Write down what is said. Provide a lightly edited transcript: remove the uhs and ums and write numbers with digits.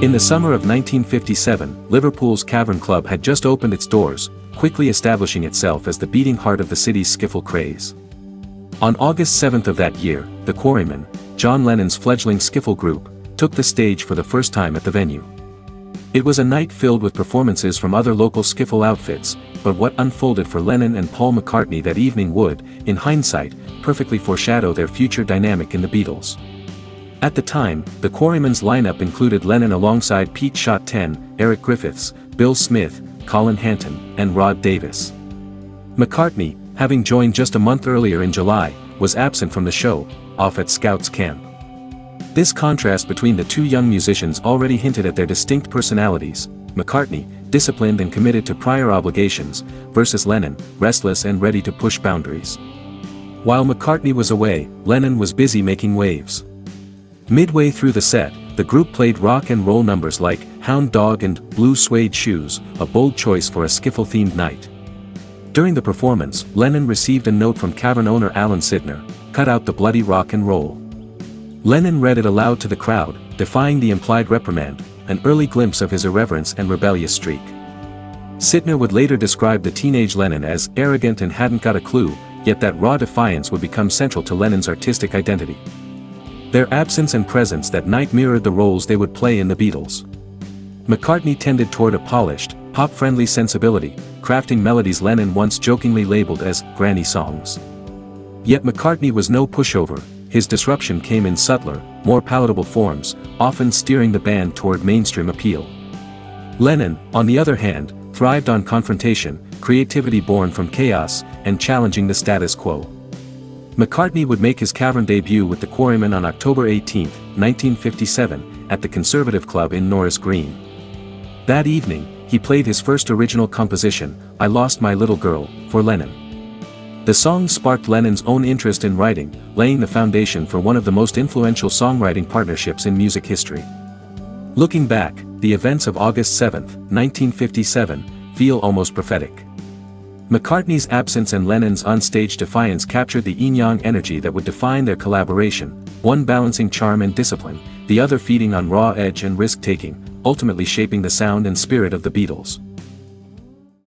In the summer of 1957, Liverpool's Cavern Club had just opened its doors, quickly establishing itself as the beating heart of the city's skiffle craze. On August 7 of that year, the Quarrymen, John Lennon's fledgling skiffle group, took the stage for the first time at the venue. It was a night filled with performances from other local skiffle outfits, but what unfolded for Lennon and Paul McCartney that evening would, in hindsight, perfectly foreshadow their future dynamic in the Beatles. At the time, the Quarrymen's lineup included Lennon alongside Pete Shot 10, Eric Griffiths, Bill Smith, Colin Hanton, and Rod Davis. McCartney, having joined just a month earlier in July, was absent from the show, off at Scouts camp. This contrast between the two young musicians already hinted at their distinct personalities: McCartney, disciplined and committed to prior obligations, versus Lennon, restless and ready to push boundaries. While McCartney was away, Lennon was busy making waves. Midway through the set, the group played rock and roll numbers like Hound Dog and Blue Suede Shoes, a bold choice for a skiffle-themed night. During the performance, Lennon received a note from Cavern owner Alan Sidner: "Cut out the bloody rock and roll." Lennon read it aloud to the crowd, defying the implied reprimand, an early glimpse of his irreverence and rebellious streak. Sidner would later describe the teenage Lennon as arrogant and hadn't got a clue, yet that raw defiance would become central to Lennon's artistic identity. Their absence and presence that night mirrored the roles they would play in the Beatles. McCartney tended toward a polished, pop-friendly sensibility, crafting melodies Lennon once jokingly labeled as granny songs. Yet McCartney was no pushover. His disruption came in subtler, more palatable forms, often steering the band toward mainstream appeal. Lennon, on the other hand, thrived on confrontation, creativity born from chaos, and challenging the status quo. McCartney would make his Cavern debut with the Quarrymen on October 18, 1957, at the Conservative Club in Norris Green. That evening, he played his first original composition, "I Lost My Little Girl," for Lennon. The song sparked Lennon's own interest in writing, laying the foundation for one of the most influential songwriting partnerships in music history. Looking back, the events of August 7, 1957, feel almost prophetic. McCartney's absence and Lennon's onstage defiance captured the yin-yang energy that would define their collaboration, one balancing charm and discipline, the other feeding on raw edge and risk-taking, ultimately shaping the sound and spirit of the Beatles.